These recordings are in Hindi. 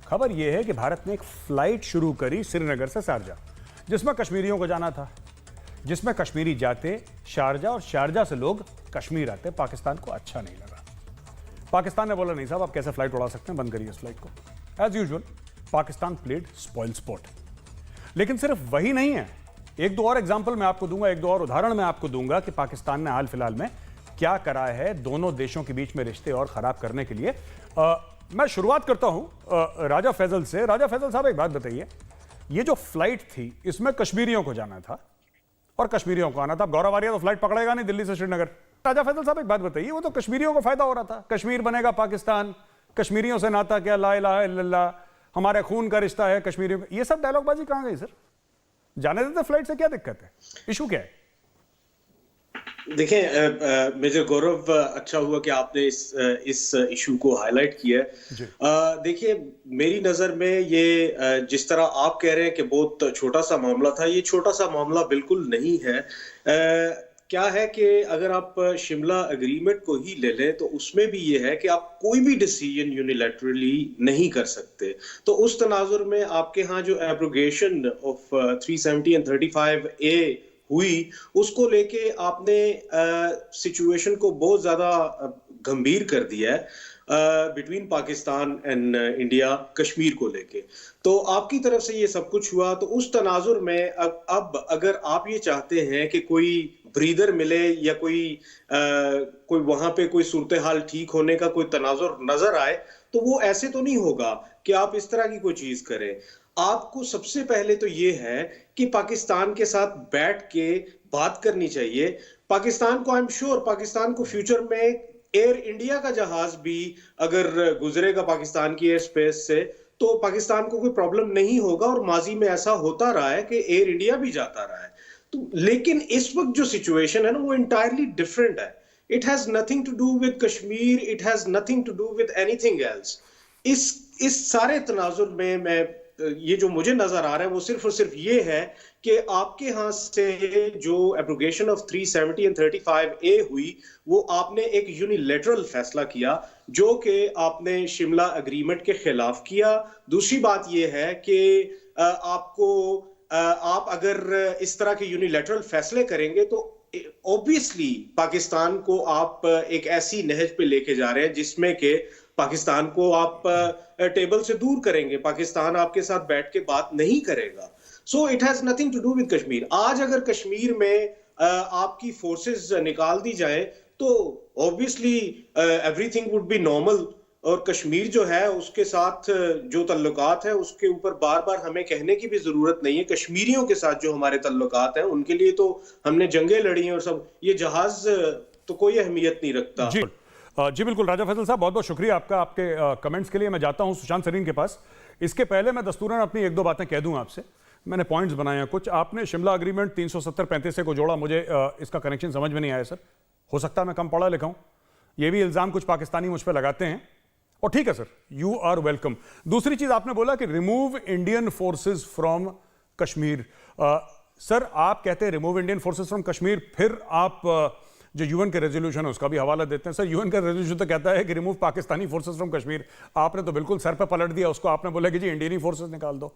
खबर यह है कि भारत ने एक फ्लाइट शुरू करी श्रीनगर से शारजा, जिसमें कश्मीरियों को जाना था, जिसमें कश्मीरी जाते शारजा और शारजा से लोग कश्मीर आते। पाकिस्तान को अच्छा नहीं लगा। पाकिस्तान ने बोला नहीं साहब, आप कैसे फ्लाइट उड़ा सकते हैं, बंद करिए इस फ्लाइट को। As usual Pakistan played spoil sport. लेकिन सिर्फ वही नहीं है, एक दो और एग्जाम्पल मैं आपको दूंगा, एक दो और उदाहरण मैं आपको दूंगा कि पाकिस्तान ने हाल फिलहाल में क्या करा है दोनों देशों के बीच में रिश्ते और खराब करने के लिए। मैं शुरुआत करता हूं राजा फैजल से। राजा फैजल साहब, एक बात बताइए, ये जो फ्लाइट थी इसमें कश्मीरियों को जाना था और कश्मीरियों को आना था। गौरव आर्या तो फ्लाइट पकड़ेगा नहीं दिल्ली से श्रीनगर। राजा फैजल साहब, एक बात बताइए, वो तो कश्मीरियों को फायदा हो रहा था, कश्मीर बनेगा पाकिस्तान, कश्मीरियों से नाता क्या, ला इलाहा इल्लल्लाह, हमारे खून का रिश्ता है कश्मीरियों। ये सब डायलॉगबाजी कहां गई सर? जाने देते फ्लाइट से, क्या दिक्कत है, इशू क्या है? देखें मेजर गौरव, अच्छा हुआ कि आपने इस इशू को हाईलाइट किया है। देखिए, मेरी नज़र में ये जिस तरह आप कह रहे हैं कि बहुत छोटा सा मामला था, ये छोटा सा मामला बिल्कुल नहीं है। क्या है कि अगर आप शिमला एग्रीमेंट को ही ले लें तो उसमें भी ये है कि आप कोई भी डिसीजन यूनिलैटरली नहीं कर सकते। तो उस तनाजुर में आपके यहाँ जो एब्रोगेशन ऑफ 370 एंड 35A हुई, उसको लेके आपने सिचुएशन को बहुत ज्यादा गंभीर कर दिया है between Pakistan and India Kashmir को लेके। तो आपकी तरफ से ये सब कुछ हुआ, तो उस तनाजुर में अब अगर आप ये चाहते हैं कि कोई ब्रीदर मिले या कोई वहां पे कोई सूरत हाल ठीक होने का कोई तनाजुर नजर आए, तो वो ऐसे तो नहीं होगा कि आप इस तरह की कोई चीज करें। आपको सबसे पहले तो ये है कि पाकिस्तान के साथ बैठ के बात करनी चाहिए। पाकिस्तान को, आई एम श्योर, पाकिस्तान को फ्यूचर में एयर इंडिया का जहाज भी अगर गुजरेगा पाकिस्तान की एयर स्पेस से, तो पाकिस्तान को कोई प्रॉब्लम नहीं होगा। और माजी में ऐसा होता रहा है कि एयर इंडिया भी जाता रहा है। तो लेकिन इस वक्त जो सिचुएशन है ना, वो इंटायरली डिफरेंट है। It has nothing to do with Kashmir, it has nothing to do with anything else. इस सारे तनाजुर में ये जो मुझे नजर आ रहा है वो सिर्फ और सिर्फ ये है कि आपके यहां से जो एब्रोगेशन ऑफ 370 एंड 35A हुई, वो आपने एक यूनिलैटरल फैसला किया जो कि आपने शिमला एग्रीमेंट के खिलाफ किया। दूसरी बात ये है कि आप अगर इस तरह के यूनिलैटरल फैसले करेंगे तो ऑब्वियसली पाकिस्तान को आप एक ऐसी नहज पे लेके जा रहे हैं जिसमें कि पाकिस्तान को आप टेबल से दूर करेंगे, पाकिस्तान आपके साथ बैठ के बात नहीं करेगा। So it has nothing to do with Kashmir. आज अगर कश्मीर में आपकी फोर्सेस निकाल दी जाए तो obviously everything would be normal, और कश्मीर जो है उसके साथ जो तल्लुकात है उसके ऊपर बार बार हमें कहने की भी जरूरत नहीं है। कश्मीरियों के साथ जो हमारे तल्लुकात हैं उनके लिए तो हमने जंगें लड़ी हैं और सब, ये जहाज तो कोई अहमियत नहीं रखता। जी बिल्कुल राजा फैसल साहब, बहुत बहुत शुक्रिया आपका, आपके कमेंट्स के लिए। मैं जाता हूं सुशांत सरीन के पास। इसके पहले मैं दस्तूरन अपनी एक दो बातें कह दूं आपसे। मैंने पॉइंट्स बनाए हैं कुछ। आपने शिमला एग्रीमेंट 370-35 को जोड़ा, मुझे इसका कनेक्शन समझ में नहीं आया सर। हो सकता है मैं कम पढ़ा लिखा हूं, ये भी इल्जाम कुछ पाकिस्तानी मुझ पर लगाते हैं, और ठीक है सर, यू आर वेलकम। दूसरी चीज आपने बोला कि remove Indian forces from Kashmir. Sir आप कहते हैं remove Indian forces from Kashmir, फिर आप जो यूएन के रेजोल्यूशन है उसका भी हवाला देते हैं। सर यूएन का रेजोल्यूशन तो कहता है कि remove Pakistani forces from Kashmir, आपने तो बिल्कुल सर पे पलट दिया उसको, आपने बोला कि जी इंडियन फोर्सेस निकाल दो।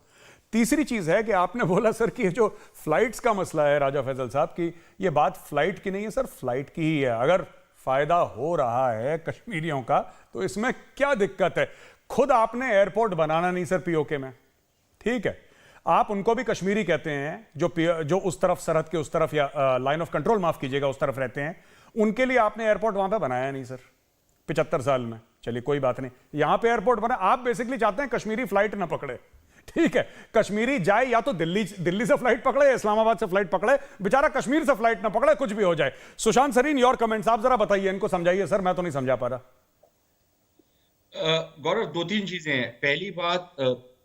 तीसरी चीज है कि आपने बोला सर कि ये जो फ्लाइट्स का मसला है राजा फैजल साहब की, ये बात फ्लाइट की नहीं है सर, फ्लाइट की ही है। अगर फायदा हो रहा है कश्मीरियों का तो इसमें क्या दिक्कत है? खुद आपने एयरपोर्ट बनाना नहीं सर पीओके में, ठीक है, आप उनको भी कश्मीरी कहते हैं जो उस तरफ सरहद के उस तरफ, या लाइन ऑफ कंट्रोल माफ कीजिएगा, उस तरफ रहते हैं, उनके लिए आपने एयरपोर्ट वहां पे बनाया नहीं सर 75 साल में। चलिए कोई बात नहीं, यहां पे एयरपोर्ट बना। आप बेसिकली चाहते हैं कश्मीरी फ्लाइट ना पकड़े, ठीक है, कश्मीरी जाए या तो दिल्ली से फ्लाइट पकड़े या इस्लामाबाद से फ्लाइट पकड़े, बेचारा कश्मीर से फ्लाइट ना पकड़े, कुछ भी हो जाए। सुशांत सरीन, योर कमेंट्स, आप जरा बताइए, इनको समझाइए सर, मैं तो नहीं समझा पा रहा। गौरव, दो तीन चीजें हैं। पहली बात,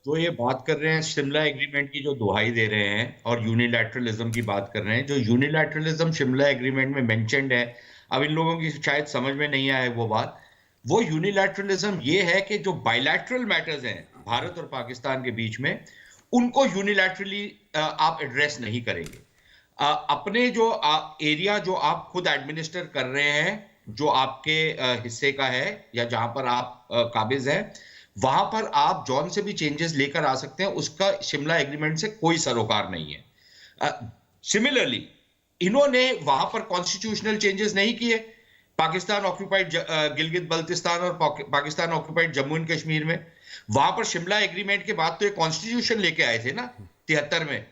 जो ये बात कर रहे हैं शिमला एग्रीमेंट की, जो दुहाई दे रहे हैं और यूनिलैटरलिज्म की बात कर रहे हैं, जो यूनिलैटरलिज्म शिमला एग्रीमेंट में मेंशन्ड है, अब इन लोगों की शायद समझ में नहीं आए वो बात। वो यूनिलैटरलिज्म ये है कि जो बायलैटरल मैटर्स हैं भारत और पाकिस्तान के बीच में, उनको यूनिलैटरली आप एड्रेस नहीं करेंगे। अपने जो एरिया जो आप खुद एडमिनिस्टर कर रहे हैं, जो आपके हिस्से का है या जहां पर आप काबिज हैं, वहां पर आप जॉन से भी चेंजेस लेकर आ सकते हैं, उसका शिमला एग्रीमेंट से कोई सरोकार नहीं है। सिमिलरली इन्होंने वहां पर कॉन्स्टिट्यूशनल चेंजेस नहीं किए, पाकिस्तान ऑक्यूपाइड गिलगित बल्तिस्तान और पाकिस्तान ऑक्यूपाइड जम्मू एंड कश्मीर में। वहां पर शिमला एग्रीमेंट के बाद तो एक कॉन्स्टिट्यूशन लेके आए थे ना 73 में,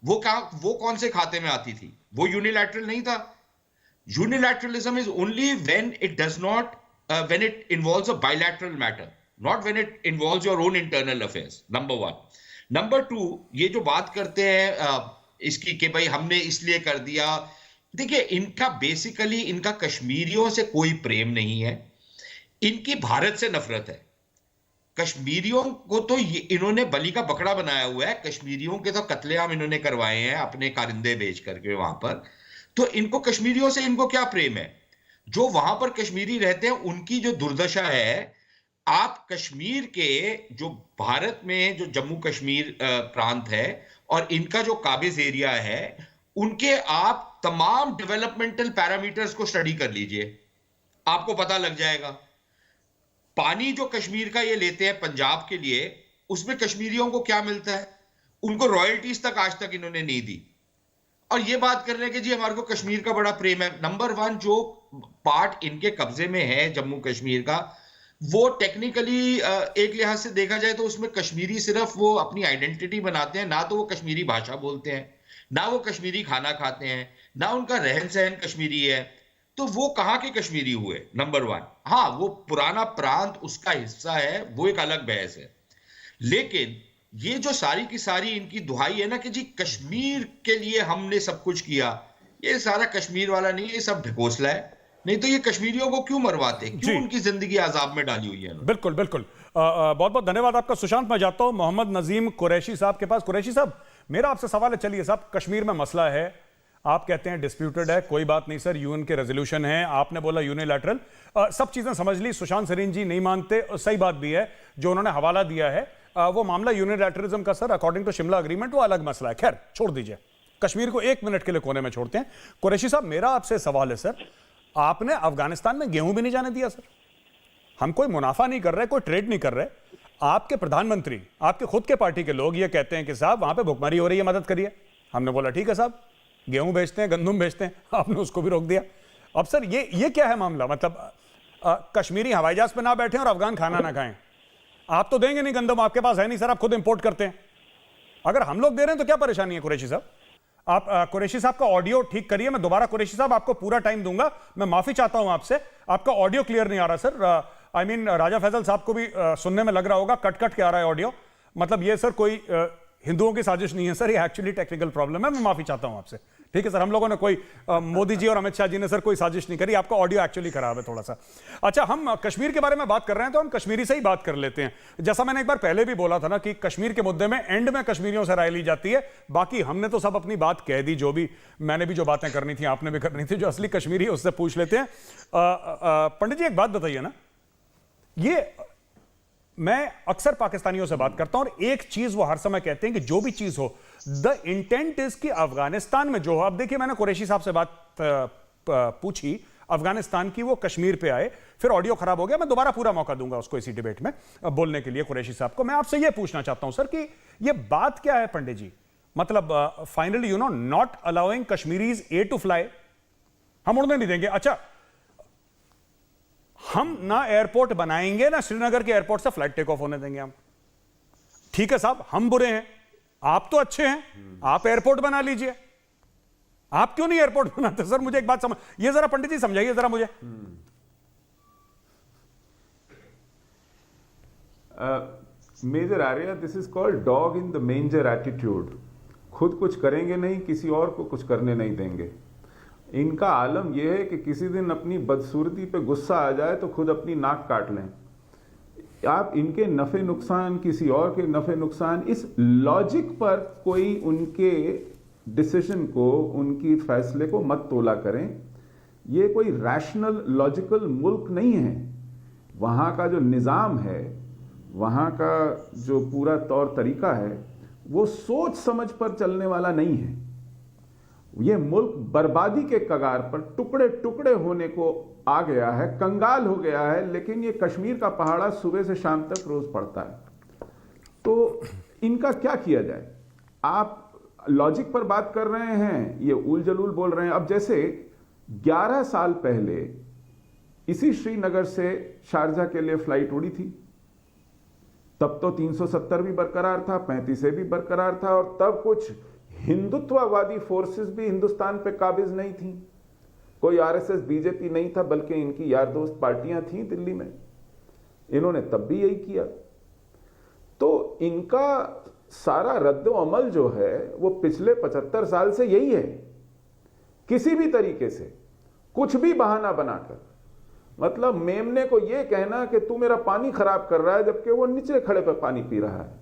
वो कौन से खाते में आती थी? वो यूनिलैटरल नहीं था। Unilateralism is only when it does not when it involves a bilateral matter, not when it involves your own internal affairs. Number one. Number two, ये जो बात करते हैं इसकी कि भाई हमने इसलिए कर दिया, देखिए इनका बेसिकली इनका कश्मीरियों से कोई प्रेम नहीं है, इनकी भारत से नफरत है। कश्मीरियों को तो इन्होंने बलि का बकरा बनाया हुआ है, कश्मीरियों के तो कत्लेआम इन्होंने करवाए हैं अपने कारिंदे बेच करके वहां पर। तो इनको कश्मीरियों से इनको क्या प्रेम है? जो वहां पर कश्मीरी रहते हैं उनकी जो दुर्दशा है, आप कश्मीर के जो भारत में जो जम्मू कश्मीर प्रांत है और इनका जो काबिज एरिया है, उनके आप तमाम डेवलपमेंटल पैरामीटर्स को स्टडी कर लीजिए, आपको पता लग जाएगा। पानी जो कश्मीर का ये लेते हैं पंजाब के लिए, उसमें कश्मीरियों को क्या मिलता है? उनको रॉयल्टीज तक आज तक इन्होंने नहीं दी। और ये बात कर रहे हैं कि जी हमारे को कश्मीर का बड़ा प्रेम है। नंबर वन, जो पार्ट इनके कब्जे में है जम्मू कश्मीर का, वो टेक्निकली एक लिहाज से देखा जाए तो उसमें कश्मीरी सिर्फ वो अपनी आइडेंटिटी बनाते हैं, ना तो वो कश्मीरी भाषा बोलते हैं, ना वो कश्मीरी खाना खाते हैं, ना उनका रहन सहन कश्मीरी है। तो वो कहाँ के कश्मीरी हुए? Number one. हाँ, वो पुराना प्रांत उसका हिस्सा है, वो एक अलग बहस है। लेकिन ये जो सारी की सारी इनकी दुहाई है ना कि जी कश्मीर के लिए हमने सब कुछ किया, ये सारा कश्मीर वाला नहीं है, ये सब ढकोसला है। नहीं तो ये कश्मीरियों को क्यों मरवाते, क्यों उनकी जिंदगी अजाब में डाली हुई है? बिल्कुल बिल्कुल। बहुत बहुत धन्यवाद आपका सुशांत। मैं जाता हूं मोहम्मद नजीम कुरैशी साहब के पास। कुरैशी साहब, मेरा आपसे सवाल है, चलिए साहब, कश्मीर में मसला है, आप कहते हैं डिस्प्यूटेड है, कोई बात नहीं सर, यूएन के रेजोल्यूशन है, आपने बोला यूनिलैटरल, सब चीजें समझ ली, सुशांत सरीन जी नहीं मानते, सही बात भी है, जो उन्होंने हवाला दिया है वो मामला यूनिलैटरलिज्म का sir according to Shimla agreement वो अलग मसला है। खैर छोड़ दीजिए, कश्मीर को एक मिनट के लिए कोने में छोड़ते हैं। कुरैशी साहब, मेरा आपसे सवाल है सर, आपने अफगानिस्तान में गेहूं भी नहीं जाने दिया सर। हम कोई मुनाफा नहीं कर रहे, कोई ट्रेड नहीं कर रहे, आपके प्रधानमंत्री, आपके खुद के पार्टी के लोग ये कहते हैं कि साहब वहां पे भुखमरी हो रही है, मदद करिए। हमने बोला ठीक है साहब, गेहूं बेचते हैं, गंदुम बेचते हैं, आपने उसको भी रोक दिया। अब सर ये क्या है मामला? मतलब कश्मीरी हवाई जहाज पे ना बैठे और अफगान खाना ना खाएं, आप तो देंगे नहीं गंदम, आपके पास है नहीं सर, आप खुद इंपोर्ट करते हैं। अगर हम लोग दे रहे हैं तो क्या परेशानी है? कुरैशी साहब, आप कुरैशी साहब का ऑडियो ठीक करिए, मैं दोबारा कुरैशी साहब आपको पूरा टाइम दूंगा, मैं माफी चाहता हूं आपसे, आपका ऑडियो क्लियर नहीं आ रहा सर। आई मीन राजा फैसल साहब को भी सुनने में लग रहा होगा कट कट के आ रहा है ऑडियो। मतलब ये सर कोई हिंदुओं की साजिश नहीं है सर, ये एक्चुअली टेक्निकल प्रॉब्लम है, मैं माफी चाहता हूं आपसे। ठीक है सर, हम लोगों ने कोई मोदी जी और अमित शाह जी ने सर कोई साजिश नहीं करी, आपका ऑडियो एक्चुअली खराब है थोड़ा सा। अच्छा, हम कश्मीर के बारे में बात कर रहे हैं तो हम कश्मीरी से ही बात कर लेते हैं। जैसा मैंने एक बार पहले भी बोला था ना कि कश्मीर के मुद्दे में एंड में कश्मीरियों से राय ली जाती है, बाकी हमने तो सब अपनी बात कह दी, जो भी मैंने भी जो बातें करनी थी आपने भी करनी थी, जो असली कश्मीरी है उससे पूछ लेते हैं। पंडित जी एक बात बताइए ना, ये मैं अक्सर पाकिस्तानियों से बात करता हूं और एक चीज वो हर समय कहते हैं कि जो भी चीज हो, द इंटेंट इज कि अफगानिस्तान में जो हो। अब देखिए, मैंने कुरैशी साहब से बात पूछी अफगानिस्तान की, वो कश्मीर पे आए, फिर ऑडियो खराब हो गया, मैं दोबारा पूरा मौका दूंगा उसको इसी डिबेट में बोलने के लिए कुरैशी साहब को। मैं आपसे ये पूछना चाहता हूं सर कि ये बात क्या है पंडित जी? मतलब finally you know not allowing Kashmiris a to fly, हम उड़ने नहीं देंगे। अच्छा, हम ना एयरपोर्ट बनाएंगे ना श्रीनगर के एयरपोर्ट से फ्लाइट टेक ऑफ होने देंगे हम। ठीक है साहब, हम बुरे हैं, आप तो अच्छे हैं, आप एयरपोर्ट बना लीजिए। आप क्यों नहीं एयरपोर्ट बनाते सर? मुझे एक बात समझ, ये जरा पंडित जी समझाइए जरा मुझे। Major Arya, this is called dog in the manger attitude. खुद कुछ करेंगे नहीं, किसी और को कुछ करने नहीं देंगे। इनका आलम यह है कि किसी दिन अपनी बदसूरती पे गुस्सा आ जाए तो खुद अपनी नाक काट लें। आप इनके नफे नुकसान, किसी और के नफे नुकसान, इस लॉजिक पर कोई उनके डिसीजन को, उनकी फैसले को मत तोला करें। ये कोई रैशनल लॉजिकल मुल्क नहीं है। वहाँ का जो निज़ाम है, वहाँ का जो पूरा तौर तरीका है, वो सोच समझ पर चलने वाला नहीं है। ये मुल्क बर्बादी के कगार पर टुकड़े टुकड़े होने को आ गया है, कंगाल हो गया है। लेकिन ये कश्मीर का पहाड़ा सुबह से शाम तक रोज पड़ता है। तो इनका क्या किया जाए? आप लॉजिक पर बात कर रहे हैं, ये उल जलूल बोल रहे हैं। अब जैसे 11 साल पहले इसी श्रीनगर से शारजा के लिए फ्लाइट उड़ी थी, तब तो 370 भी बरकरार था, 35 भी बरकरार था, और तब कुछ हिंदुत्ववादी फोर्सेस भी हिंदुस्तान पे काबिज नहीं थी। कोई आरएसएस बीजेपी नहीं था, बल्कि इनकी यार दोस्त पार्टियां थीं दिल्ली में। इन्होंने तब भी यही किया। तो इनका सारा रद्दो अमल जो है वो पिछले 75 साल से यही है। किसी भी तरीके से कुछ भी बहाना बनाकर, मतलब मेमने को यह कहना कि तू मेरा पानी खराब कर रहा है, जबकि वो निचले खड़े पर पानी पी रहा है,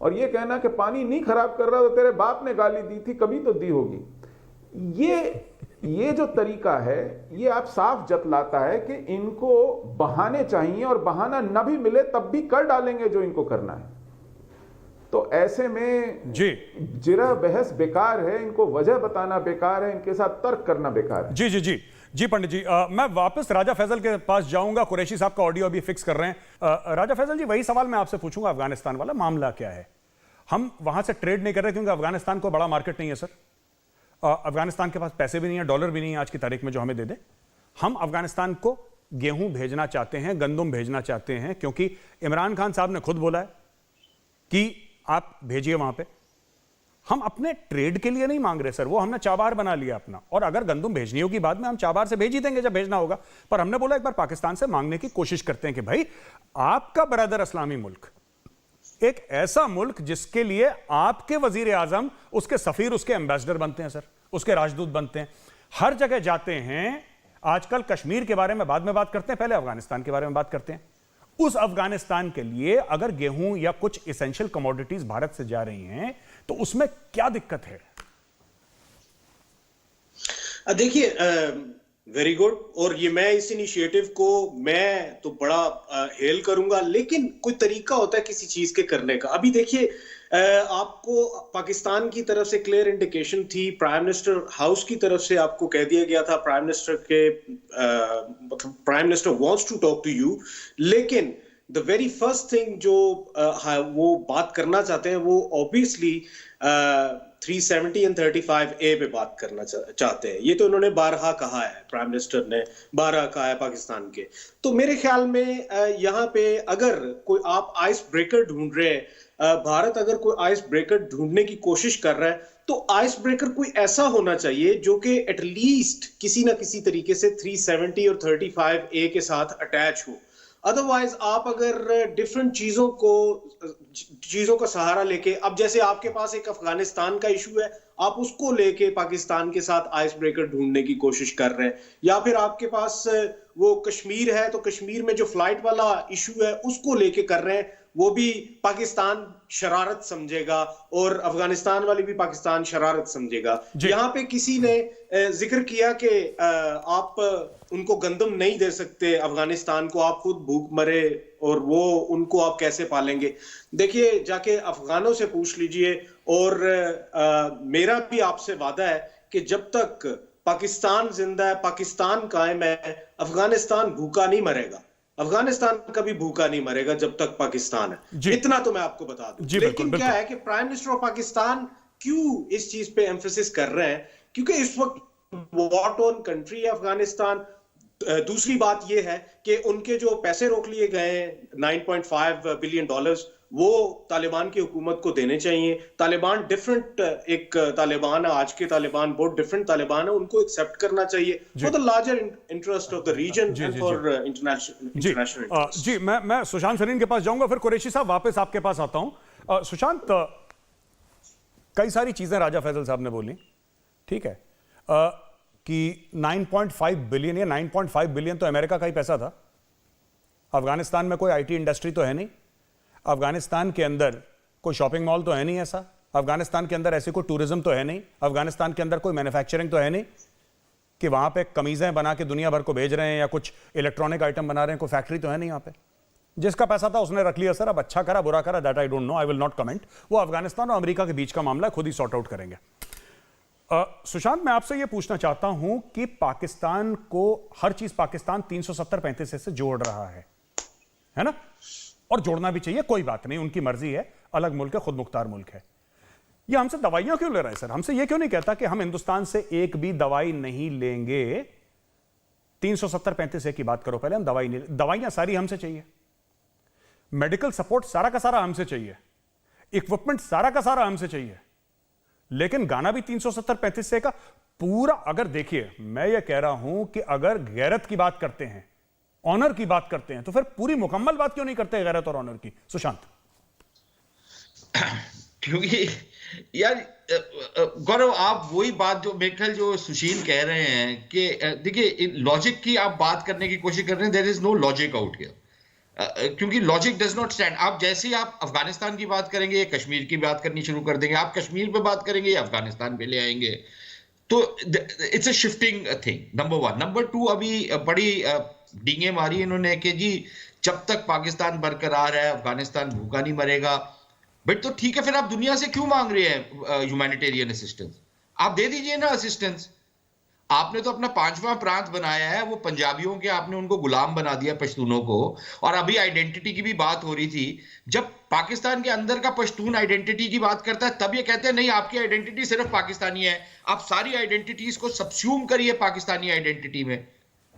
और ये कहना कि पानी नहीं खराब कर रहा तो तेरे बाप ने गाली दी थी, कभी तो दी होगी। ये जो तरीका है ये आप साफ जतलाता है कि इनको बहाने चाहिए, और बहाना न भी मिले तब भी कर डालेंगे जो इनको करना है। तो ऐसे में जी जिरा बहस बेकार है, इनको वजह बताना बेकार है, इनके साथ तर्क करना बेकार है। जी जी जी जी पंडित जी, मैं वापस राजा फैसल के पास जाऊंगा। कुरैशी साहब का ऑडियो अभी फिक्स कर रहे हैं। राजा फैसल जी, वही सवाल मैं आपसे पूछूंगा, अफगानिस्तान वाला मामला क्या है? हम वहां से ट्रेड नहीं कर रहे क्योंकि अफगानिस्तान को बड़ा मार्केट नहीं है सर। अफगानिस्तान के पास पैसे भी नहीं है, डॉलर भी नहीं है आज की तारीख में जो हमें दे दे। हम अफगानिस्तान को गेहूं भेजना चाहते हैं, गंदम भेजना चाहते हैं, क्योंकि इमरान खान साहब ने खुद बोला है कि आप भेजिए वहां पे। हम अपने ट्रेड के लिए नहीं मांग रहे सर, वो हमने चाबार बना लिया अपना, और अगर गंदम भेजनी होगी बाद में हम चाबार से भेज ही देंगे जब भेजना होगा। पर हमने बोला एक बार पाकिस्तान से मांगने की कोशिश करते हैं कि भाई आपका ब्रदर इस्लामी मुल्क, एक ऐसा मुल्क जिसके लिए आपके वजीर आजम उसके सफीर, उसके एम्बेसडर बनते हैं सर, उसके राजदूत बनते हैं, हर जगह जाते हैं। आजकल कश्मीर के बारे में बाद में बात करते हैं, पहले अफगानिस्तान के बारे में बात करते हैं। उस अफगानिस्तान के लिए अगर गेहूं या कुछ इसेंशियल कमोडिटीज भारत से जा रही हैं तो उसमें क्या दिक्कत है? देखिए, वेरी गुड, और ये मैं इस इनिशिएटिव को मैं तो बड़ा हेल करूंगा, लेकिन कोई तरीका होता है किसी चीज के करने का। अभी देखिए, आपको पाकिस्तान की तरफ से क्लियर इंडिकेशन थी, प्राइम मिनिस्टर हाउस की तरफ से आपको कह दिया गया था, प्राइम मिनिस्टर के मतलब prime minister wants to talk to you, लेकिन द वेरी फर्स्ट थिंग जो वो बात करना चाहते हैं वो ऑब्वियसली 370 एंड 35A पे बात करना चाहते हैं। ये तो उन्होंने बारहा कहा है, प्राइम मिनिस्टर ने बारहा कहा है पाकिस्तान के। तो मेरे ख्याल में यहाँ पे अगर कोई आप आइस ब्रेकर ढूंढ रहे हैं, भारत अगर कोई आइस ब्रेकर ढूंढने की कोशिश कर रहा है, तो आइस ब्रेकर कोई ऐसा होना चाहिए जो कि एटलीस्ट किसी ना किसी तरीके से 370 और 35A के साथ अटैच हो। अदरवाइज आप अगर डिफरेंट चीजों का सहारा लेके, अब जैसे आपके पास एक अफगानिस्तान का इशू है, आप उसको लेके पाकिस्तान के साथ आइस ब्रेकर ढूंढने की कोशिश कर रहे हैं, या फिर आपके पास वो कश्मीर है तो कश्मीर में जो फ्लाइट वाला इशू है उसको लेके कर रहे हैं, वो भी पाकिस्तान शरारत समझेगा और अफगानिस्तान वाली भी पाकिस्तान शरारत समझेगा। यहाँ पे किसी ने जिक्र किया कि आप उनको गंदम नहीं दे सकते अफगानिस्तान को, आप खुद भूख मरे और वो उनको आप कैसे पालेंगे। देखिए, जाके अफगानों से पूछ लीजिए, और मेरा भी आपसे वादा है कि जब तक पाकिस्तान जिंदा है, पाकिस्तान कायम है, अफगानिस्तान भूखा नहीं मरेगा। अफगानिस्तान कभी भूखा नहीं मरेगा जब तक पाकिस्तान है, इतना तो मैं आपको बता दूं। लेकिन क्या है कि प्राइम मिनिस्टर ऑफ पाकिस्तान क्यों इस चीज पे एम्फेसिस कर रहे हैं, क्योंकि इस वक्त वॉर टॉर्न कंट्री है अफगानिस्तान। दूसरी बात यह है कि उनके जो पैसे रोक लिए गए हैं $9.5 बिलियन, वो तालिबान की हुकूमत को देने चाहिए। तालिबान डिफरेंट एक तालिबान है, आज के तालिबान बहुत डिफरेंट तालिबान है, उनको एक्सेप्ट करना चाहिए for the larger interest of the region and for international. जी, मैं सुशांत सरीन के पास जाऊंगा, फिर कुरैशी साहब वापस आपके पास आता हूं। सुशांत, कई सारी चीजें राजा फैसल साहब ने बोली, ठीक है, कि 9.5 बिलियन या 9.5 बिलियन तो अमेरिका का ही पैसा था। अफगानिस्तान में कोई आईटी इंडस्ट्री तो है नहीं, अफगानिस्तान के अंदर कोई शॉपिंग मॉल तो है नहीं ऐसा, अफगानिस्तान के अंदर ऐसे कोई टूरिज्म तो है नहीं, अफगानिस्तान के अंदर कोई मैन्युफैक्चरिंग तो है नहीं कि वहां पे कमीजें बना के दुनिया भर को भेज रहे हैं या कुछ इलेक्ट्रॉनिक आइटम बना रहे हैं, कोई फैक्ट्री तो है नहीं यहाँ पे। जिसका पैसा था उसने रख लिया सर, अब अच्छा करा बुरा करा that I don't know, I will not comment. वो अफगानिस्तान और अमेरिका के बीच का मामला खुद ही सॉर्ट आउट करेंगे। सुशांत, मैं आपसे यह पूछना चाहता हूं कि पाकिस्तान को हर चीज पाकिस्तान 370-35 से जोड़ रहा है ना, और जोड़ना भी चाहिए, कोई बात नहीं, उनकी मर्जी है, अलग मुल्क है, खुद मुख्तार मुल्क है। ये हमसे दवाइयां क्यों ले रहा है सर? हमसे ये क्यों नहीं कहता कि हम हिंदुस्तान से एक भी दवाई नहीं लेंगे? 370-35 की बात करो, पहले हम दवाई नहीं, दवाइयां सारी हमसे चाहिए, मेडिकल सपोर्ट सारा का सारा हमसे चाहिए, इक्विपमेंट सारा का सारा हमसे चाहिए, लेकिन गाना भी 370-35 का पूरा। अगर देखिए, मैं ये कह रहा हूं कि अगर गैरत की बात करते हैं, ऑनर की बात करते हैं, तो फिर पूरी मुकम्मल बात क्यों नहीं करते गैरत और ऑनर की? सुशांत, क्योंकि यार गौरव, आप वही बात जो मेरे ख्याल जो सुशील कह रहे हैं कि देखिए, लॉजिक की आप बात करने की कोशिश कर रहे हैं, there is no logic out here, क्योंकि लॉजिक डज नॉट स्टैंड। आप जैसे ही आप अफगानिस्तान की बात करेंगे या कश्मीर की बात करनी शुरू कर देंगे, आप कश्मीर पे बात करेंगे या अफगानिस्तान पे ले आएंगे, तो it's a shifting thing, number one. Number two, अभी बड़ी डींगे मारी इन्होंने कि जी जब तक पाकिस्तान बरकरार है अफगानिस्तान भूखा नहीं मरेगा। बट तो ठीक है, फिर आप दुनिया से क्यों मांग रहे हैं ह्यूमैनिटेरियन असिस्टेंस? आप दे दीजिए ना असिस्टेंस। आपने तो अपना 5वां प्रांत बनाया है, वो पंजाबियों के आपने उनको गुलाम बना दिया, पश्तूनों को। और अभी आइडेंटिटी की भी बात हो रही थी, जब पाकिस्तान के अंदर का पश्तून आइडेंटिटी की बात करता है, तब ये कहते हैं नहीं, आपकी आइडेंटिटी सिर्फ पाकिस्तानी है, आप सारी आइडेंटिटीज को सबस्यूम करिए पाकिस्तानी आइडेंटिटी में,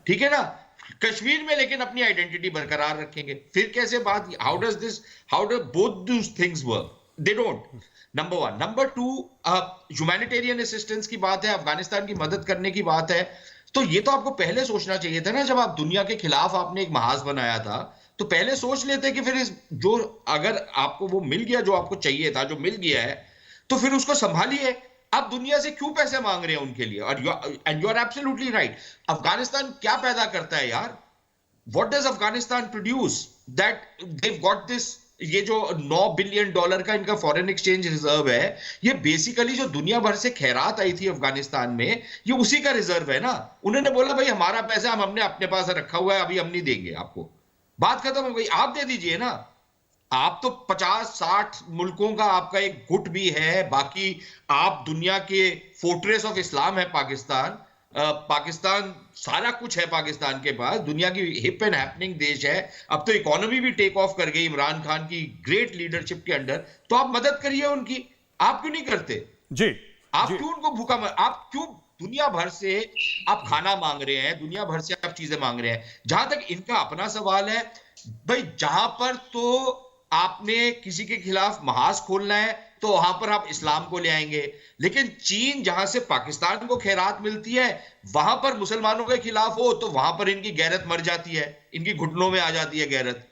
ठीक है ना। कश्मीर में लेकिन अपनी आइडेंटिटी बरकरार रखेंगे, फिर कैसे बात? How do both this things work? They don't. Number one. Number two, humanitarian assistance की बात है, अफगानिस्तान की मदद करने की बात है, तो ये तो आपको पहले सोचना चाहिए था ना, जब आप दुनिया के खिलाफ आपने एक महाज बनाया था, तो पहले सोच लेते कि फिर जो अगर आपको वो मिल गया जो आपको चाहिए था, जो मिल गया है, तो फिर उसको संभालिए। आप दुनिया से क्यों पैसे मांग रहे हैं उनके लिए? और you are absolutely right. Afghanistan क्या पैदा करता है यार? What does Afghanistan produce that they've got this? ये जो $9 बिलियन का इनका फॉरेन एक्सचेंज रिजर्व है, ये बेसिकली जो दुनिया भर से खैरात आई थी अफगानिस्तान में, ये उसी का रिजर्व है ना। उन्होंने बोला भाई हमारा पैसा हमने अपने पास रखा हुआ है, अभी हम नहीं देंगे आपको, बात खत्म हो गई, आप दे दीजिए ना। आप तो 50-60 मुल्कों का आपका एक गुट भी है, बाकी आप दुनिया के फोर्ट्रेस ऑफ इस्लाम है पाकिस्तान। पाकिस्तान सारा कुछ है पाकिस्तान के पास, दुनिया की हिप एंड हैपनिंग देश है। अब तो इकोनॉमी भी टेक ऑफ कर गई इमरान खान की ग्रेट लीडरशिप के अंडर, तो आप मदद करिए उनकी। आप क्यों नहीं करते जी? आप क्यों उनको भूखा आप क्यों दुनिया भर से आप खाना मांग रहे हैं, दुनिया भर से आप चीजें मांग रहे हैं? जहां तक इनका अपना सवाल है, भाई जहां पर तो आपने किसी के खिलाफ महाज खोलना है तो वहां पर आप इस्लाम को ले आएंगे, लेकिन चीन जहां से पाकिस्तान को खैरात मिलती है, वहां पर मुसलमानों के खिलाफ हो तो वहां पर इनकी गैरत मर जाती है, इनकी घुटनों में आ जाती है गैरत।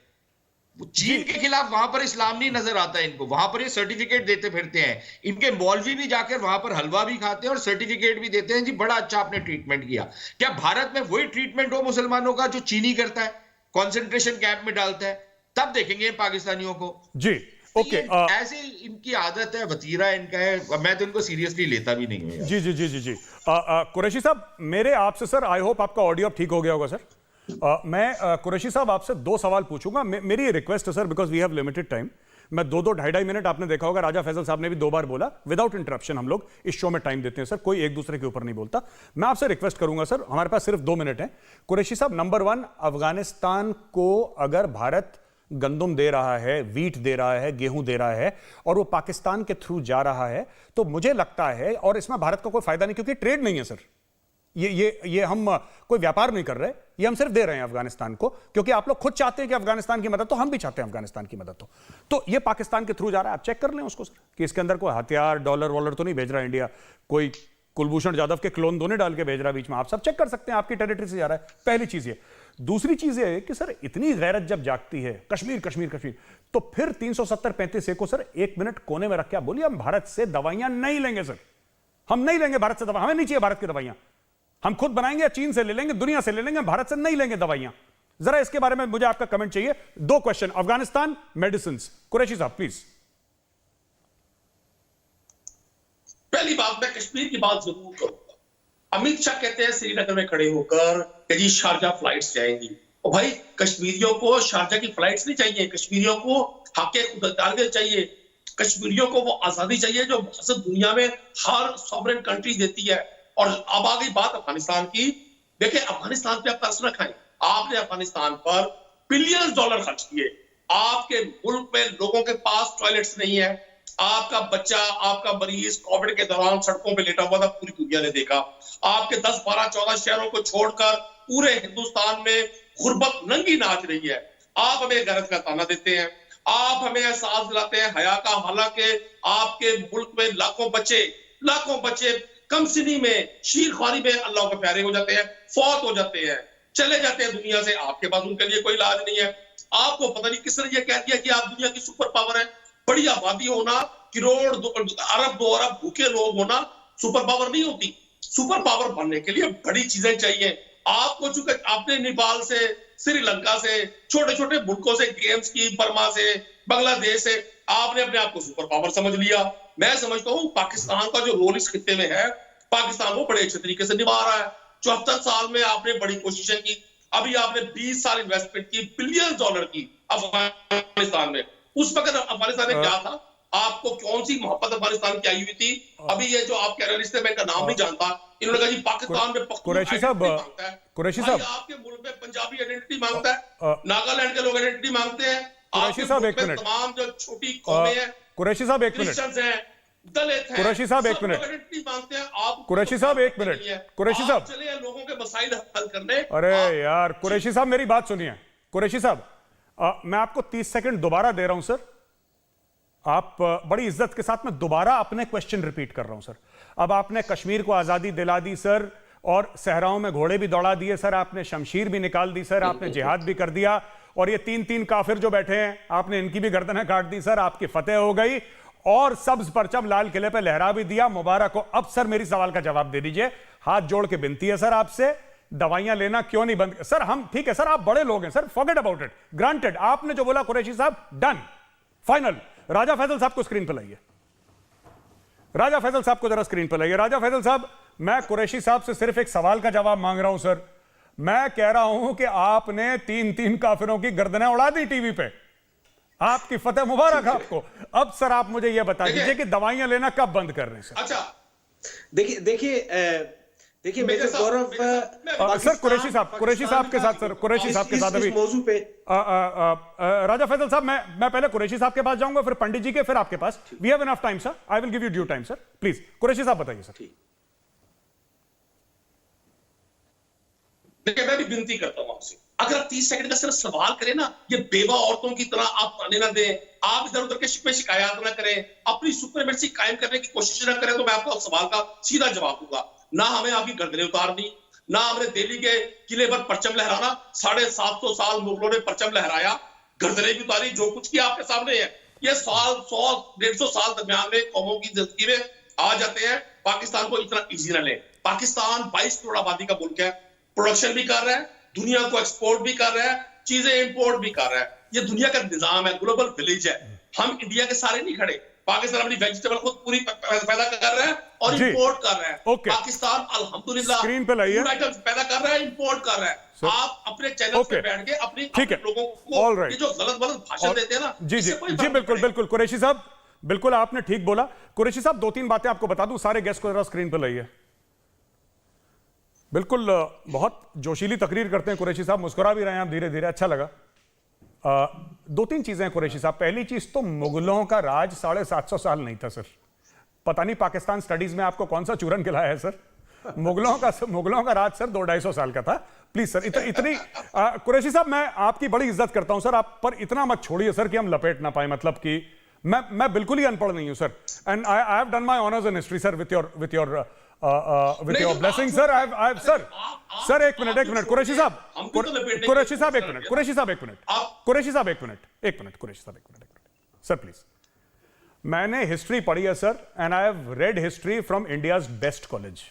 चीन के खिलाफ वहां पर इस्लाम नहीं नजर आता है इनको, वहां पर ये सर्टिफिकेट देते फिरते हैं। इनके मौलवी भी जाकर वहां पर हलवा भी खाते हैं और सर्टिफिकेट भी देते हैं, जी बड़ा अच्छा आपने ट्रीटमेंट किया। क्या भारत में वही ट्रीटमेंट हो मुसलमानों का जो चीनी करता है, कॉन्सेंट्रेशन कैंप में डालता है? तब देखेंगे पाकिस्तानियों को। जी ओके, ऐसी इनकी आदत है, वतीरा इनका है, मैं तो इनको सीरियसली लेता भी नहीं हूं। जी जी जी जी जी कुरैशी साहब, मेरे आपसे सर, आई होप आपका ऑडियो अब ठीक हो गया होगा सर। मैं कुरैशी साहब आपसे 2 सवाल पूछूंगा। मेरी रिक्वेस्ट है sir, because we have limited time. मैं 2-2, 2.5 मिनट, आपने देखा होगा राजा फैसल साहब ने भी 2 बार बोला, विदाउट इंटरप्शन हम लोग इस शो में टाइम देते हैं सर, कोई एक दूसरे के ऊपर नहीं बोलता। मैं आपसे रिक्वेस्ट करूंगा सर, हमारे पास सिर्फ 2 मिनट है। कुरैशी साहब, नंबर 1, अफगानिस्तान को अगर भारत गंदम दे रहा है, वीट दे रहा है, गेहूं दे रहा है, और वो पाकिस्तान के थ्रू जा रहा है, तो मुझे लगता है, और इसमें भारत का कोई फायदा नहीं, क्योंकि ट्रेड नहीं है सर, ये हम कोई व्यापार नहीं कर रहे, ये हम सिर्फ दे रहे हैं अफगानिस्तान को, क्योंकि आप लोग खुद चाहते हैं कि अफगानिस्तान की मदद, तो हम भी चाहते हैं अफगानिस्तान की मदद तो ये पाकिस्तान के थ्रू जा रहा है। आप चेक कर लें उसको सर, कि इसके अंदर कोई हथियार, डॉलर वॉलर तो नहीं भेज रहा इंडिया, कोई कुलभूषण जाधव के क्लोन दोने डाल के भेज रहा बीच में, आप सब चेक कर सकते हैं, आपकी टेरिटरी से जा रहा है। पहली चीज ये। दूसरी चीज ये है कि सर इतनी गैरत जब जागती है, कश्मीर कश्मीर कश्मीर, तो फिर 370-35 को सर 1 मिनट कोने में रख के बोलिए हम भारत से दवाइयां नहीं लेंगे सर, हम नहीं लेंगे भारत से दवा, हमें नहीं चाहिए भारत की दवाइयां, हम खुद बनाएंगे, चीन से ले लेंगे, दुनिया से ले लेंगे, भारत से नहीं लेंगे दवाइयां। जरा इसके बारे में मुझे आपका कमेंट चाहिए। 2 क्वेश्चन, अफगानिस्तान, मेडिसिन। कुरैशी साहब प्लीज। पहली बात, मैं कश्मीर की बात जरूर करूंगा। अमित शाह कहते हैं श्रीनगर में खड़े होकर कि जी शारजा फ्लाइट्स जाएंगी, और भाई कश्मीरियों को शारजा की फ्लाइट्स नहीं चाहिए, कश्मीरियों को हक खुददारी चाहिए। कश्मीरियों को वो आजादी चाहिए जो दुनिया में हर सॉवरेन कंट्री देती है। और अब आ गई बात अफगानिस्तान की। देखिए, अफगानिस्तान पे आप तरस न खाएं। आपने अफगानिस्तान पर बिलियन डॉलर खर्च किए, आपके मुल्क में लोगों के पास टॉयलेट्स नहीं है, आपका बच्चा, आपका मरीज कोविड के दौरान सड़कों पे लेटा हुआ था, पूरी दुनिया ने देखा। आपके 10, 12, 14 शहरों को छोड़कर पूरे हिंदुस्तान में गुर्बत नंगी नाच रही है। आप हमें गैरत का ताना देते हैं, आप हमें एहसास दिलाते हैं हया का, हालांकि आपके मुल्क में लाखों बच्चे कमसिनी में, शीरख्वारी में अल्लाह के प्यारे हो जाते हैं, फौत हो जाते हैं, चले जाते हैं दुनिया से। आपके पास उनके लिए कोई इलाज नहीं है। आपको पता नहीं किसने ये कह दिया कि आप दुनिया की सुपर पावर है। बड़ी आबादी होना, करोड़, अरब, 2 अरब भूखे लोग होना सुपर पावर नहीं होती। सुपर पावर बनने के लिए बड़ी चीजें चाहिए। आपको चूंकि आपने नेपाल से, श्रीलंका से, छोटे छोटे मुल्कों से गेम्स की, बर्मा से, बांग्लादेश से, आपने अपने आप को सुपर पावर समझ लिया। मैं समझता हूं पाकिस्तान का जो रोल इस खित्ते में है, पाकिस्तान वो बड़े अच्छे तरीके से निभा रहा है। 74 साल में आपने बड़ी कोशिशें की, अभी आपने 20 साल इन्वेस्टमेंट की, बिलियन डॉलर की अफगानिस्तान में। उस वक्त अफगानिस्तान में क्या था? आपको कौन सी मोहब्बत अफगानिस्तान की आई हुई थी? अभी ये जो आप कह रहे हैं, मैं इनका नाम नहीं जानता, इन्होंने कहा जी पाकिस्तान में कुरैशी साहब, आपके मुल्क में पंजाबी आइडेंटिटी मांगता है, नागालैंड के लोग आइडेंटिटी मांगते हैं, कुरैशी साहब एक मिनट, तमाम जो छोटी कौमें हैं, कुरैशी साहब एक मिनट, क्रिश्चियंस हैं, दलित हैं, कुरैशी साहब एक मिनट, आइडेंटिटी मांगते हैं। आप कुरैशी साहब एक मिनट, कुरैशी साहब चले लोगों के मसाइल हल करने। अरे यार कुरैशी साहब मेरी बात सुनिए। कुरैशी साहब मैं आपको 30 सेकंड दोबारा दे रहा हूं सर। आप बड़ी इज्जत के साथ, मैं दोबारा अपने क्वेश्चन रिपीट कर रहा हूं सर। अब आपने कश्मीर को आजादी दिला दी सर, और सहराओं में घोड़े भी दौड़ा दिए सर, आपने शमशीर भी निकाल दी सर, आपने जिहाद भी कर दिया, और ये 3 काफिर जो बैठे हैं आपने इनकी भी गर्दनें काट दी सर। आपकी फतेह हो गई और सब्ज परचम लाल किले पे लहरा भी दिया। मुबारक हो। अब सर मेरी सवाल का जवाब दे दीजिए, हाथ जोड़ के विनती है सर आपसे, दवाइयां लेना क्यों नहीं बंद? सर हम ठीक है सर, आप बड़े लोग हैं sir, forget about it, granted. आपने जो बोला कुरैशी साहब, डन, फाइनल। राजा फैसल साहब को स्क्रीन पर लाइए, राजा फैसल साहब को जरा स्क्रीन पर लाइए। राजा फैसल साहब, मैं कुरैशी साहब से सिर्फ एक सवाल का जवाब मांग रहा हूं सर। मैं कह रहा हूं कि आपने 3 काफिरों की गर्दनें उड़ा दी टीवी पे, आपकी फतेह मुबारक आपको। अब सर आप मुझे यह बता दीजिए कि दवाइयां लेना कब बंद कर रहे हैं सर? अच्छा, देखिए मेजर गौरव, सर कुरैशी साहब के साथ सर, कुरैशी साहब के साथ अभी मौजू पे राजा फैसल साहब, मैं पहले कुरैशी साहब के पास जाऊंगा, फिर पंडित जी के, फिर आपके पास। We have enough time sir, I will give you due time sir. Please Qureshi साहब बताइए सर। देखिए, मैं भी विनती करता हूं आपसे, अगर आप 30 सेकंड का सिर्फ सवाल करें ना, ये बेवा औरतों की तरह आप ताने ना दें, आप इधर उधर के शिकवे शिकायत ना करें, अपनी सुप्रीमेसी कायम करने की कोशिश ना करें, तो मैं आपको सवाल का सीधा जवाब दूंगा। ना हमें आपकी गर्दनें उतारनी, ना हमने दिल्ली के किले पर परचम लहराना। 750 साल मुगलों ने परचम लहराया, गर्दनें भी उतारी, जो कुछ किया आपके सामने है। ये साल 100-150 साल दरमियान में कौमों की जिंदगी में आ जाते हैं। पाकिस्तान को इतना इजी ना लें। पाकिस्तान 22 करोड़ आबादी का मुल्क है, प्रोडक्शन भी कर रहा है, दुनिया को एक्सपोर्ट भी कर रहा है, चीजें इंपोर्ट भी कर रहा है। ये दुनिया का निजाम है, ग्लोबल विलेज है। हम इंडिया के सारे नहीं खड़े। पाकिस्तान अपनी वेजिटेबल खुद पूरी पैदा कर रहा है और इंपोर्ट कर रहा है। ओके। पाकिस्तान अल्हम्दुलिल्लाह स्क्रीन पे लाइए, आइटम्स पैदा कर रहा है, इंपोर्ट कर रहा है। आप अपने चैनल पे बैठ के अपने लोगों को ये जो गलत भाषण देते हैं ना, जी बिल्कुल कुरैशी साहब, बिल्कुल आपने ठीक बोला। कुरैशी साहब 2-3 बातें आपको बता दूं, सारे गेस्ट को जरा स्क्रीन पे लाइए। बिल्कुल बहुत जोशीली तकरीर करते हैं कुरैशी साहब, मुस्कुरा भी रहे हैं आप धीरे धीरे, अच्छा लगा। 2-3 चीजें हैं कुरैशी साहब। पहली चीज तो मुगलों का राज 750 साल नहीं था सर। पता नहीं पाकिस्तान स्टडीज में आपको कौन सा चूरन खिलाया है सर। मुगलों का राज सर 200-250 साल का था। प्लीज सर इतनी कुरैशी साहब, मैं आपकी बड़ी इज्जत करता हूं सर, आप पर इतना मत छोड़िए सर कि हम लपेट ना पाए। मतलब कि मैं बिल्कुल ही अनपढ़ नहीं हूं sir, and I have done my honours in history sir with your blessing sir. Sir एक मिनट कुरैशी साहब, सर प्लीज। मैंने हिस्ट्री पढ़ी है sir, and I have read history from India's best college,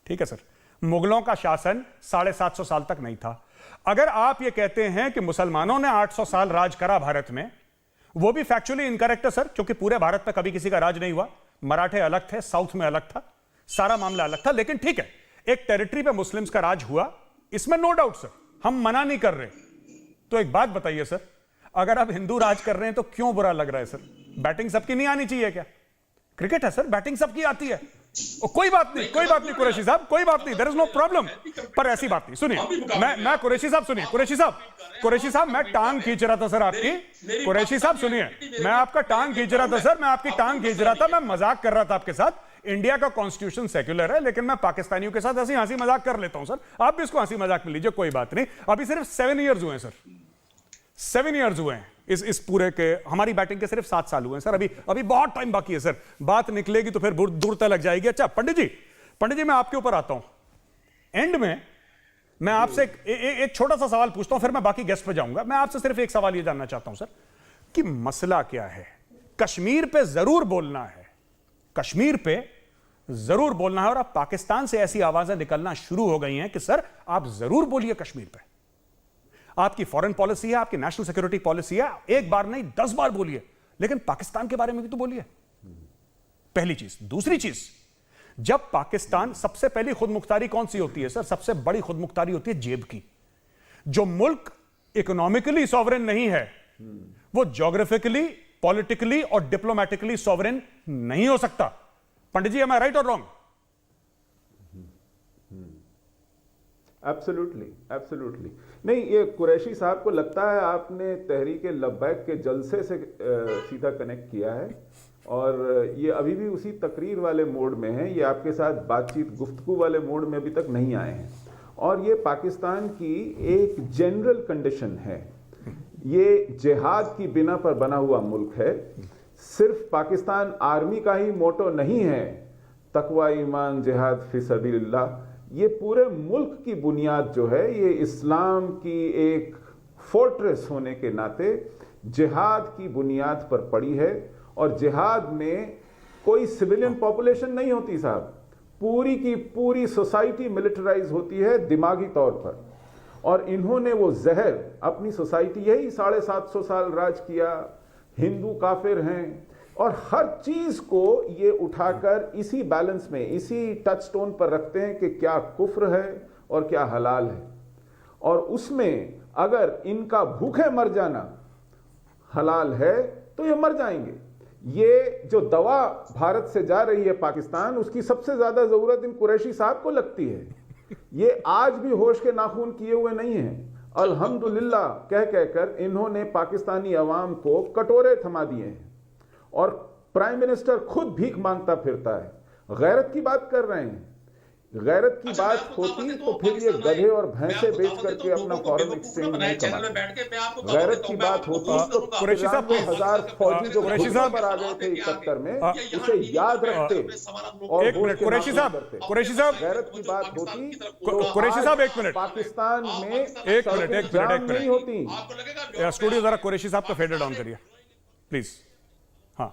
ठीक है सर। मुगलों का शासन 750 साल तक नहीं था। अगर आप ये कहते हैं कि मुसलमानों ने 800 साल राज करा भारत में, वो भी फैक्चुअली इनकरेक्ट है सर, क्योंकि पूरे भारत में कभी किसी का राज नहीं हुआ। मराठे अलग थे, साउथ में अलग था, सारा मामला अलग था। लेकिन ठीक है, एक टेरिटरी पे मुस्लिम्स का राज हुआ, इसमें नो डाउट सर, हम मना नहीं कर रहे। तो एक बात बताइए सर, अगर आप हिंदू राज कर रहे हैं तो क्यों बुरा लग रहा है सर? बैटिंग सबकी नहीं आनी चाहिए क्या? क्रिकेट है सर, बैटिंग सबकी आती है। कोई बात नहीं, कोई बात नहीं कुरैशी साहब, कोई बात नहीं, देयर इज नो प्रॉब्लम। पर ऐसी बात नहीं, सुनिए, मैं कुरैशी साहब सुनिए, कुरैशी साहब मैं टांग खींच रहा था सर आपकी। कुरैशी साहब सुनिए, मैं आपका टांग खींच रहा था सर, मैं आपकी टांग खींच रहा था, मैं मजाक कर रहा था आपके साथ। इंडिया का कॉन्स्टिट्यूशन सेक्युलर है, लेकिन मैं पाकिस्तानियों के साथ ऐसी हंसी मजाक कर लेता हूं सर। आप भी इसको हंसी मजाक में लीजिए, कोई बात नहीं। अभी सिर्फ 7 ईयर्स हुए हैं सर, 7 ईयर्स हुए हैं इस पूरे के। हमारी बैटिंग के सिर्फ 7 साल हुए हैं सर, अभी बहुत टाइम बाकी है सर। बात निकलेगी तो फिर दूर तक लग जाएगी। अच्छा पंडित जी मैं आपके ऊपर आता हूं। एंड में मैं आपसे एक छोटा सा सवाल पूछता हूं, फिर मैं बाकी गेस्ट पे जाऊंगा। मैं आपसे सिर्फ एक सवाल ये जानना चाहता हूं सर कि मसला क्या है? कश्मीर पे जरूर बोलना है, कश्मीर पे जरूर बोलना है, और अब पाकिस्तान से ऐसी आवाजें निकलना शुरू हो गई हैं कि सर आप जरूर बोलिए कश्मीर पे। आपकी फॉरेन पॉलिसी है, आपकी नेशनल सिक्योरिटी पॉलिसी है, एक बार नहीं 10 बार बोलिए, लेकिन पाकिस्तान के बारे में भी तो बोलिए। पहली चीज। दूसरी चीज, जब पाकिस्तान, सबसे पहली खुद मुख्तारी कौन सी होती है सर? सबसे बड़ी खुद मुख्तारी होती है जेब की। जो मुल्क इकोनॉमिकली सॉवरेन नहीं है, वो ज्योग्राफिकली, पॉलिटिकली और डिप्लोमेटिकली सॉवरेन नहीं हो सकता। पंडित जी, एम आई राइट और रॉन्ग? एब्सोल्युटली नहीं। ये कुरैशी साहब को लगता है आपने तहरीक लब्बैक के जलसे से सीधा कनेक्ट किया है, और ये अभी भी उसी तकरीर वाले मोड में है। ये आपके साथ बातचीत गुफ्तगू वाले मोड में अभी तक नहीं आए हैं। और ये पाकिस्तान की एक जनरल कंडीशन है। ये जिहाद की बिना पर बना हुआ मुल्क है। सिर्फ पाकिस्तान आर्मी का ही मोटो नहीं है तकवा, ईमान, जिहाद फी सबीलिल्लाह। ये पूरे मुल्क की बुनियाद जो है, ये इस्लाम की एक फोर्ट्रेस होने के नाते जिहाद की बुनियाद पर पड़ी है। और जिहाद में कोई सिविलियन पॉपुलेशन नहीं होती साहब, पूरी की पूरी सोसाइटी मिलिटराइज होती है दिमागी तौर पर। और इन्होंने वो जहर अपनी सोसाइटी, यही 750 साल राज किया, हिंदू काफिर हैं, और हर चीज को ये उठाकर इसी बैलेंस में, इसी टच स्टोन पर रखते हैं कि क्या कुफ्र है और क्या हलाल है। और उसमें अगर इनका भूखे मर जाना हलाल है तो ये मर जाएंगे। ये जो दवा भारत से जा रही है पाकिस्तान, उसकी सबसे ज्यादा जरूरत इन कुरैशी साहब को लगती है। ये आज भी होश के नाखून किए हुए नहीं हैं। अल्हम्दुलिल्लाह कह कहकर इन्होंने पाकिस्तानी अवाम को कटोरे थमा दिए हैं, और प्राइम मिनिस्टर खुद भीख मांगता फिरता है। गैरत की बात कर रहे हैं। गैरत की बात होती तो फिर ये गधे और भैंसे बेच करके अपना फॉरेन एक्सचेंज नहीं कमाते। गैरत की बात होती तो कुरैशी साहब, 93,000 फौजी जो कुरैशी साहब पर आ गए थे 71 में, उसे याद रखते और एक मिनट, कुरैशी साहब, गैरत की बात होती कुरैशी साहब एक मिनट, पाकिस्तान में एक मिनट नहीं होती। स्टूडियो जरा कुरैशी साहब का फेडर डाउन करिए प्लीज। हाँ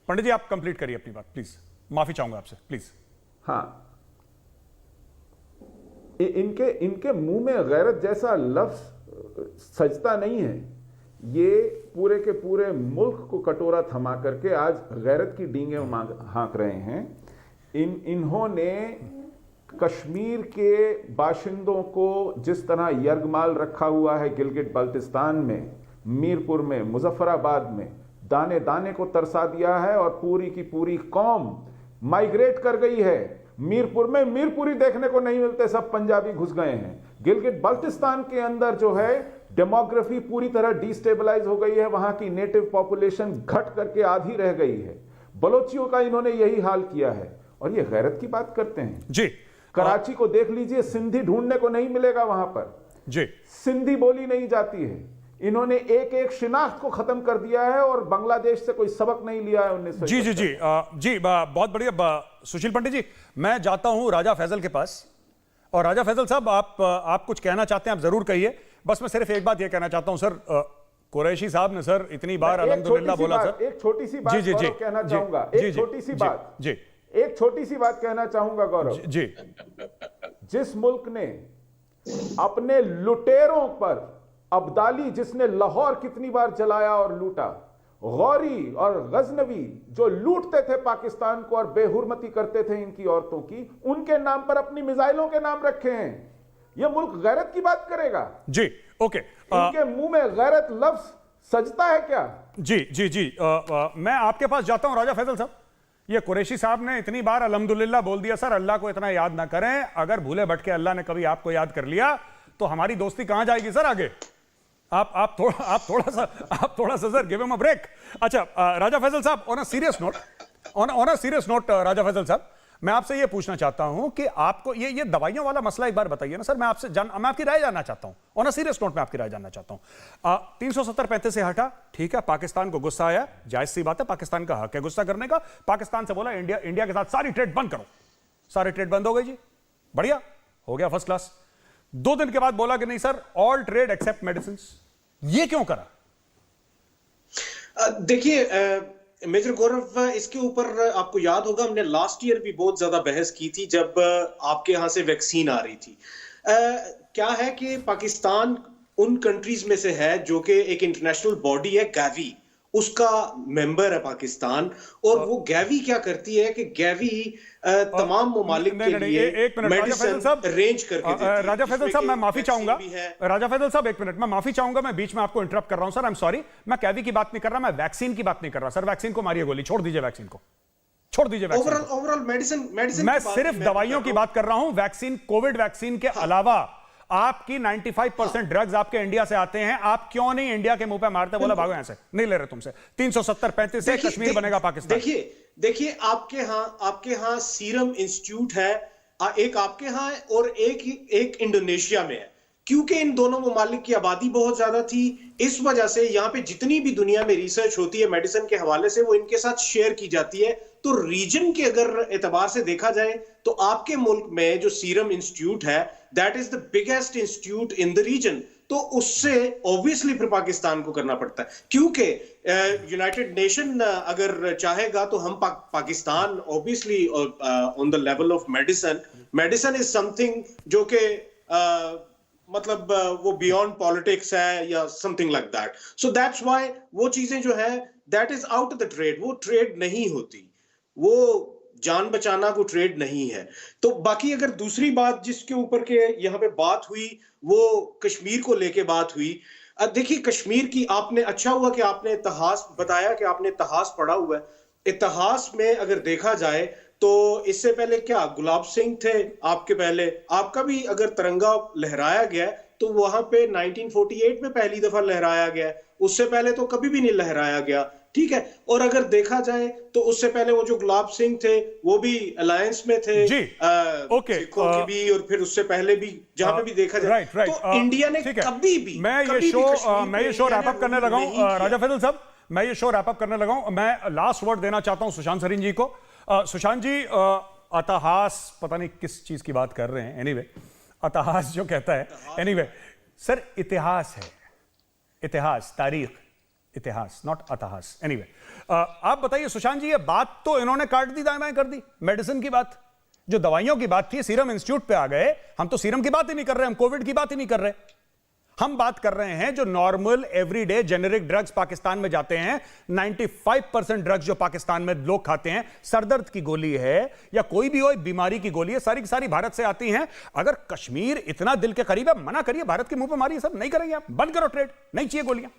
पंडित जी, आप कंप्लीट करिए अपनी बात प्लीज। माफी चाहूंगा आपसे प्लीज। हाँ, इनके मुंह में गैरत जैसा लफ्ज सजता नहीं है। ये पूरे के पूरे मुल्क को कटोरा थमा करके आज गैरत की डींगे हाँक रहे हैं। इन्होंने कश्मीर के बाशिंदों को जिस तरह यरगमाल रखा हुआ है गिलगित बाल्टिस्तान में, मीरपुर में, मुजफ्फराबाद में, दाने दाने को तरसा दिया है, और पूरी की पूरी कौम माइग्रेट कर गई है। मीरपुर में मीरपुरी देखने को नहीं मिलते, सब पंजाबी घुस गए हैं। गिलगित बाल्टिस्तान के अंदर जो है डेमोग्राफी पूरी तरह डिस्टेबलाइज हो गई है। वहां की नेटिव पॉपुलेशन घट करके आधी रह गई है। बलोचियों का इन्होंने यही हाल किया है, और ये गैरत की बात करते हैं जी। कराची को देख लीजिए, सिंधी ढूंढने को नहीं मिलेगा वहां पर जी। सिंधी बोली नहीं जाती है। इन्होंने एक एक शिनाख्त को खत्म कर दिया है, और बांग्लादेश से कोई सबक नहीं लिया है 1971। जी जी जी जी, बहुत बढ़िया। सुशील पंडित जी, मैं जाता हूं राजा फैजल के पास। और राजा फैजल साहब, आप कुछ कहना चाहते हैं आप जरूर कहिए। बस मैं सिर्फ एक बात ये कहना चाहता हूं सर, कुरैशी साहब ने सर इतनी बार अल्हम्दुलिल्लाह बोला सर। एक छोटी सी बात जी जी जी कहना चाहूंगा, एक छोटी सी बात जी, एक छोटी सी बात कहना चाहूंगा गौरव जी। जिस मुल्क ने अपने लुटेरों पर, अब्दाली जिसने लाहौर कितनी बार जलाया और लूटा, गौरी और गजनवी जो लूटते थे पाकिस्तान को और बेहुरमती करते थे इनकी औरतों की, उनके नाम पर अपनी मिसाइलों के नाम रखे हैं। यह मुल्क गैरत की बात करेगा? जी ओके। इनके मुंह में गैरत लफ्ज सजता है क्या? जी जी जी मैं आपके पास जाता हूं राजा फैसल साहब। ये कुरैशी साहब ने इतनी बार अल्हम्दुलिल्लाह बोल दिया, सर अल्लाह को इतना याद ना करें, अगर भूले भटके अल्लाह ने कभी आपको याद कर लिया तो हमारी दोस्ती कहां जाएगी सर आगे। आप थोड़ा सा sir give him a break. अच्छा Raja Faisal sahab, on a serious note Raja Faisal sahab, मैं आपसे ये पूछना चाहता हूं कि आपको ये दवाइयों वाला मसला एक बार बताइए ना सर। मैं आपकी राय जानना चाहता हूं, ऑन अ सीरियस नोट मैं आपकी राय जानना चाहता हूं। 370-35 से हटा, ठीक है, पाकिस्तान को गुस्सा आया, जायज सी बात है, पाकिस्तान का हक है गुस्सा करने का। पाकिस्तान से बोला इंडिया के साथ सारी ट्रेड बंद करो, सारी ट्रेड बंद हो गई जी, बढ़िया हो गया, फर्स्ट क्लास। 2 दिन के बाद बोला कि नहीं sir, all trade except medicine. ये क्यों करा? देखिए मेजर गौरव, इसके ऊपर आपको याद होगा हमने लास्ट ईयर भी बहुत ज्यादा बहस की थी जब आपके यहां से वैक्सीन आ रही थी। क्या है कि पाकिस्तान उन कंट्रीज में से है जो कि एक इंटरनेशनल बॉडी है गैवी, उसका मेंबर है पाकिस्तान। और वो गैवी क्या करती है कि गैवी तमाम ममालिक के लिए मेडिसिन अरेंज करके देती है। राजा फैसल साहब मैं माफी चाहूंगा, राजा फैसल साहब एक मिनट, मैं माफी चाहूंगा, मैं बीच में आपको इंटरप्ट कर रहा हूं सर, आई एम सॉरी। मैं कैवी की बात नहीं कर रहा, मैं वैक्सीन की बात नहीं कर रहा सर। वैक्सीन को मारिए गोली, छोड़ दीजिए वैक्सीन को, छोड़ दीजिए वैक्सीन। ओवरऑल मेडिसिन मैं सिर्फ दवाइयों की बात कर रहा हूं। वैक्सीन, कोविड वैक्सीन के अलावा आपकी 95% ड्रग्स आपके इंडिया से आते हैं, आप क्यों नहीं इंडिया के मुंह पे मारते, बोला भागो यहां से, नहीं ले रहे तुमसे। 370-35 से कश्मीर बनेगा पाकिस्तान। देखिए आपके यहां सीरम इंस्टीट्यूट है, एक आपके यहां है और एक इंडोनेशिया में है। क्योंकि इन दोनों ममालिक की आबादी बहुत ज्यादा थी, इस वजह से यहां पे जितनी भी दुनिया में रिसर्च होती है मेडिसिन के हवाले से, वो इनके साथ शेयर की जाती है। तो रीजन के अगर एतबार से देखा जाए तो आपके मुल्क में जो सीरम इंस्टीट्यूट है, that is the biggest institute in the region. तो उससे ऑब्वियसली फिर पाकिस्तान को करना पड़ता है, क्योंकि यूनाइटेड नेशन अगर चाहेगा तो हम Pakistan obviously on the level of medicine is something जो कि मतलब वो बियॉन्ड पॉलिटिक्स है या something like that. So that's why वो चीजें जो है that is out of the trade, वो ट्रेड नहीं होती, वो जान बचाना को ट्रेड नहीं है। तो बाकी अगर दूसरी बात जिसके ऊपर के यहाँ पे बात हुई वो कश्मीर को लेके बात हुई। देखिए कश्मीर की आपने, अच्छा हुआ कि आपने इतिहास बताया कि आपने इतिहास पढ़ा हुआ है। इतिहास में अगर देखा जाए तो इससे पहले क्या गुलाब सिंह थे आपके पहले, आपका भी अगर तिरंगा लहराया गया तो वहां पे 1948 में पहली दफा लहराया गया, उससे पहले तो कभी भी नहीं लहराया गया, ठीक है। और अगर देखा जाए तो उससे पहले वो जो गुलाब सिंह थे वो भी अलायंस में थे जी, ओके, सिखों की भी, और फिर उससे पहले भी जहां पे भी देखा जाए तो इंडिया ने कभी भी, मैं ये शो रैप अप करने लगा हूं राजा फैसल साहब, मैं ये शो रैप अप करने लगा हूं। मैं लास्ट वर्ड देना चाहता हूं सुशांत सरीन जी को। सुशांत जी, इतिहास पता नहीं किस चीज की बात कर रहे हैं, एनीवे इतिहास जो कहता है, एनीवे सर इतिहास है, इतिहास, तारीख, इतिहास, नॉट इतिहास। एनीवे आप बताइए सुशांत जी, ये बात तो इन्होंने काट दी, दाएं बाएं कर दी। मेडिसिन की बात, जो दवाइयों की बात थी, सीरम इंस्टीट्यूट पे आ गए। हम तो सीरम की बात ही नहीं कर रहे, हम कोविड की बात ही नहीं कर रहे, हम बात कर रहे हैं जो normal everyday generic drugs Pakistan में जाते हैं। 95% ड्रग्स जो पाकिस्तान में लोग खाते हैं, सरदर्द की गोली है या कोई भी हो बीमारी की गोली है, सारी की सारी भारत से आती हैं। अगर कश्मीर इतना दिल के करीब है, मना करिए, भारत के मुंह पे मारिए, सब नहीं करेंगे, आप बंद करो ट्रेड, नहीं चाहिए गोलियां।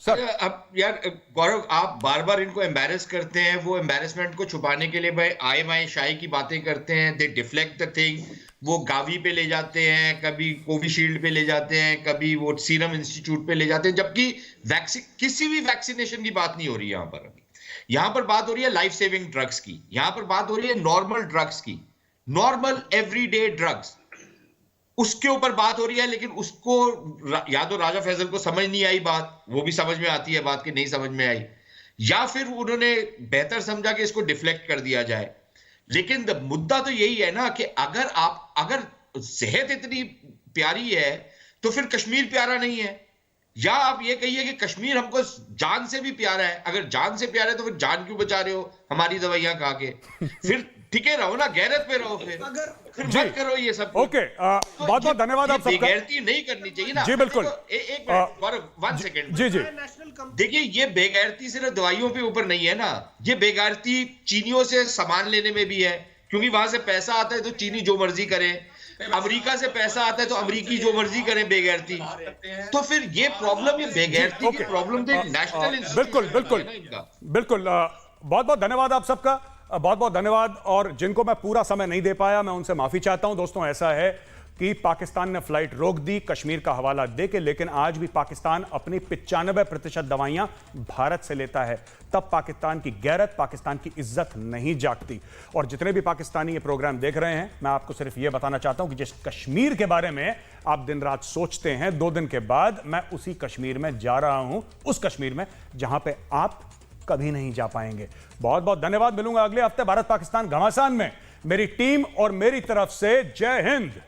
सर अब यार गौरव, आप बार बार इनको एम्बैरेस करते हैं, वो एम्बैरेसमेंट को छुपाने के लिए भाई आए वाए शाही की बातें करते हैं, दे डिफ्लेक्ट द थिंग। वो गावी पे ले जाते हैं, कभी कोविशील्ड पे ले जाते हैं, कभी वो सीरम इंस्टीट्यूट पे ले जाते हैं, जबकि किसी भी वैक्सीनेशन की बात नहीं हो रही यहाँ पर। यहाँ पर बात हो रही है लाइफ सेविंग ड्रग्स की, यहाँ पर बात हो रही है नॉर्मल ड्रग्स की, नॉर्मल एवरीडे ड्रग्स, उसके ऊपर बात हो रही है। लेकिन उसको या तो राजा फैसल को समझ नहीं आई बात, वो भी समझ में आती है बात की नहीं समझ में आई, या फिर उन्होंने बेहतर समझा कि इसको डिफ्लेक्ट कर दिया जाए। लेकिन मुद्दा तो यही है ना कि अगर सेहत इतनी प्यारी है तो फिर कश्मीर प्यारा नहीं है, या आप ये कहिए कि कश्मीर हमको जान से भी प्यारा है। अगर जान से प्यारा है तो फिर जान क्यों बचा रहे हो हमारी दवाइयां खा के? फिर टिके रहो ना, गैरत पे रहो, फिर मत करो ये सब। ओके, बहुत बहुत धन्यवाद आप सबका। बेगैरती नहीं करनी चाहिए ना। जी बिल्कुल। एक मिनट, 1 सेकंड। जी जी, देखिए ये बेगैरती सिर्फ दवाइयों पे ऊपर नहीं है ना, ये बेगैरती चीनियों से सामान लेने में भी है, क्योंकि वहां से पैसा आता है तो चीनी जो मर्जी करे। अमेरिका से पैसा आता है तो अमेरिकी जो मर्जी करें बेगैरती, तो फिर ये प्रॉब्लम, ये बेगैरती की प्रॉब्लम तो नेशनल बिल्कुल बिल्कुल बिल्कुल। बहुत बहुत धन्यवाद आप सबका, बहुत बहुत धन्यवाद। और जिनको मैं पूरा समय नहीं दे पाया मैं उनसे माफी चाहता हूं। दोस्तों ऐसा है कि पाकिस्तान ने फ्लाइट रोक दी कश्मीर का हवाला देके, लेकिन आज भी पाकिस्तान अपनी 95% दवाइयां भारत से लेता है। तब पाकिस्तान की गैरत, पाकिस्तान की इज्जत नहीं जागती। और जितने भी पाकिस्तानी ये प्रोग्राम देख रहे हैं, मैं आपको सिर्फ ये बताना चाहता हूं कि जिस कश्मीर के बारे में आप दिन रात सोचते हैं, 2 दिन के बाद मैं उसी कश्मीर में जा रहा हूं, उस कश्मीर में जहां पे आप कभी नहीं जा पाएंगे। बहुत बहुत धन्यवाद। मिलूंगा अगले हफ्ते भारत पाकिस्तान घमासान में। मेरी टीम और मेरी तरफ से जय हिंद।